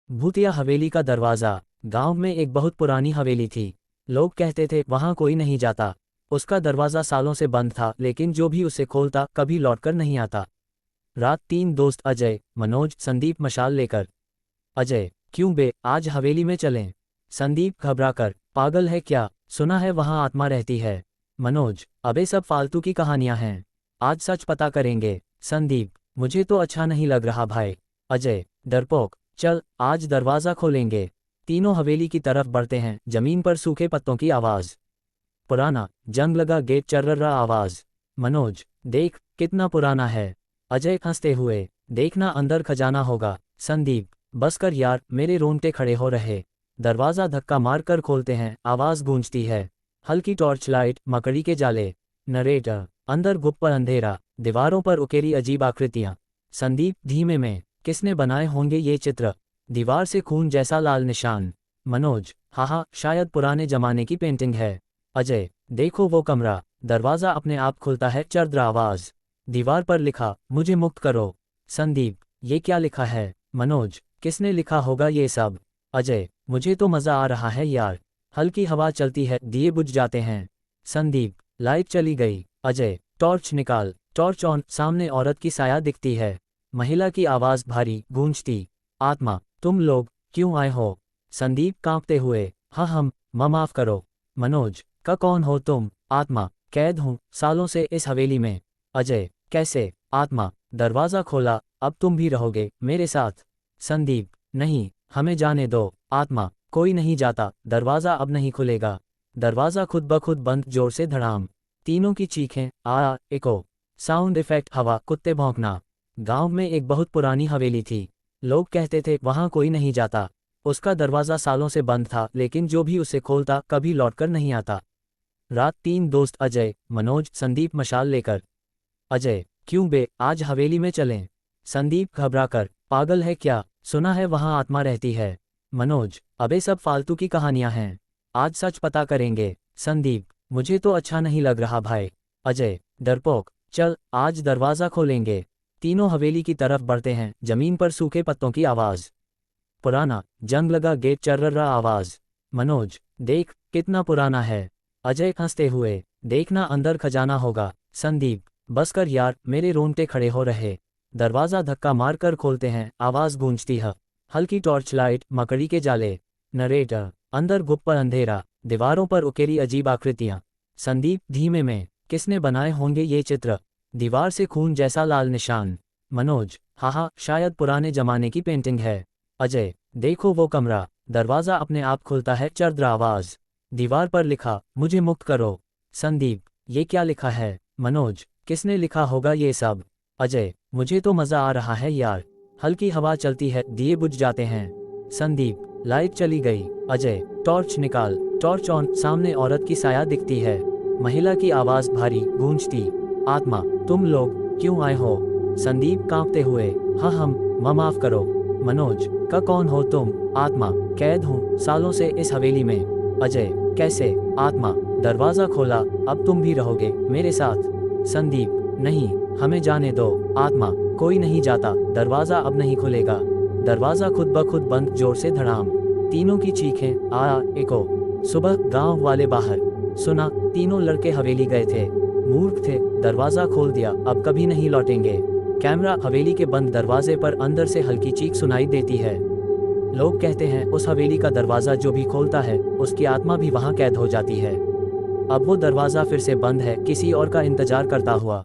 भूतिया हवेली का दरवाजा। गांव में एक बहुत पुरानी हवेली थी। लोग कहते थे वहां कोई नहीं जाता। उसका दरवाजा सालों से बंद था, लेकिन जो भी उसे खोलता कभी लौटकर नहीं आता। रात 3 दोस्त अजय, मनोज, संदीप मशाल लेकर। अजय, क्यों बे, आज हवेली में चलें? संदीप घबराकर, पागल है क्या, सुना है वहां आत्मा रहती है। मनोज, अबे सब फालतू की कहानियां हैं, आज सच पता करेंगे। संदीप, मुझे तो अच्छा नहीं लग रहा भाई। अजय, डरपोक, चल आज दरवाजा खोलेंगे। तीनों हवेली की तरफ बढ़ते हैं। जमीन पर सूखे पत्तों की आवाज। पुराना जंग लगा गेट, चर्रर्रा आवाज। मनोज, देख कितना पुराना है। अजय हंसते हुए, देखना अंदर खजाना होगा। संदीप, बस कर यार, मेरे रोंगटे खड़े हो रहे। दरवाजा धक्का मार कर खोलते हैं। आवाज गूंजती है, हल्की टॉर्च लाइट, मकड़ी के जाले। नरेटर, अंदर गुप्त अंधेरा, दीवारों पर उकेरी अजीब आकृतियां। संदीप धीमे में, किसने बनाए होंगे ये चित्र? दीवार से खून जैसा लाल निशान। मनोज, हाँ शायद पुराने जमाने की पेंटिंग है। अजय, देखो वो कमरा। दरवाजा अपने आप खुलता है, चर्द्र आवाज। दीवार पर लिखा, मुझे मुक्त करो। संदीप, ये क्या लिखा है? मनोज, किसने लिखा होगा ये सब? अजय, मुझे तो मजा आ रहा है यार। हल्की हवा चलती है, दिए बुझ जाते हैं। संदीप, लाइट चली गई। अजय, टॉर्च निकाल। टॉर्च ऑन, सामने औरत की साया दिखती है। महिला की आवाज भारी गूंजती, आत्मा, तुम लोग क्यों आए हो? संदीप कांपते हुए, हाँ हम, माफ करो। मनोज, का कौन हो तुम? आत्मा, कैद हूँ सालों से इस हवेली में। अजय, कैसे? आत्मा, दरवाजा खोला, अब तुम भी रहोगे मेरे साथ। संदीप, नहीं, हमें जाने दो। आत्मा, कोई नहीं जाता, दरवाजा अब नहीं खुलेगा। दरवाजा खुद ब खुद बंद, जोर से धड़ाम। तीनों की चीखें, आ इको, साउंड इफेक्ट, हवा, कुत्ते भौंकना। गांव में एक बहुत पुरानी हवेली थी। लोग कहते थे वहां कोई नहीं जाता। उसका दरवाजा सालों से बंद था, लेकिन जो भी उसे खोलता कभी लौटकर नहीं आता। रात 3 दोस्त अजय, मनोज, संदीप मशाल लेकर। अजय, क्यों बे, आज हवेली में चलें? संदीप घबराकर, पागल है क्या, सुना है वहां आत्मा रहती है। मनोज, अबे सब फालतू की कहानियां हैं, आज सच पता करेंगे। संदीप, मुझे तो अच्छा नहीं लग रहा भाई। अजय, डरपोक, चल आज दरवाजा खोलेंगे। तीनों हवेली की तरफ बढ़ते हैं। जमीन पर सूखे पत्तों की आवाज। पुराना जंग लगा गेट, चर्रर्रा आवाज। मनोज, देख कितना पुराना है। अजय हंसते हुए, देखना अंदर खजाना होगा। संदीप, बस कर यार, मेरे रोंगटे खड़े हो रहे। दरवाजा धक्का मार कर खोलते हैं। आवाज गूंजती है, हल्की टॉर्च लाइट, मकड़ी के जाले। नरेटर, अंदर गुप्त अंधेरा, दीवारों पर उकेरी अजीब आकृतियां। संदीप धीमे में, किसने बनाए होंगे ये चित्र? दीवार से खून जैसा लाल निशान। मनोज, हाँ शायद पुराने जमाने की पेंटिंग है। अजय, देखो वो कमरा। दरवाजा अपने आप खुलता है, चर्द्र आवाज। दीवार पर लिखा, मुझे मुक्त करो। संदीप, ये क्या लिखा है? मनोज, किसने लिखा होगा ये सब? अजय, मुझे तो मजा आ रहा है यार। हल्की हवा चलती है, दिए बुझ जाते हैं। संदीप, लाइट चली गई। अजय, टॉर्च निकाल। टॉर्च ऑन, सामने औरत की साया दिखती है। महिला की आवाज भारी गूंजती, आत्मा, तुम लोग क्यों आए हो? संदीप कांपते हुए, हाँ हम, माफ करो। मनोज, का कौन हो तुम? आत्मा, कैद हूँ सालों से इस हवेली में। अजय, कैसे? आत्मा, दरवाजा खोला, अब तुम भी रहोगे मेरे साथ। संदीप, नहीं, हमें जाने दो। आत्मा, कोई नहीं जाता, दरवाजा अब नहीं खुलेगा। दरवाजा खुद ब खुद बंद, जोर से धड़ाम। तीनों की चीखें, आ इको। सुबह गांव वाले बाहर। सुना, तीनों लड़के हवेली गए थे, मूर्ख थे, दरवाजा खोल दिया, अब कभी नहीं लौटेंगे। कैमरा हवेली के बंद दरवाजे पर, अंदर से हल्की चीख सुनाई देती है। लोग कहते हैं उस हवेली का दरवाजा जो भी खोलता है, उसकी आत्मा भी वहां कैद हो जाती है। अब वो दरवाजा फिर से बंद है, किसी और का इंतजार करता हुआ।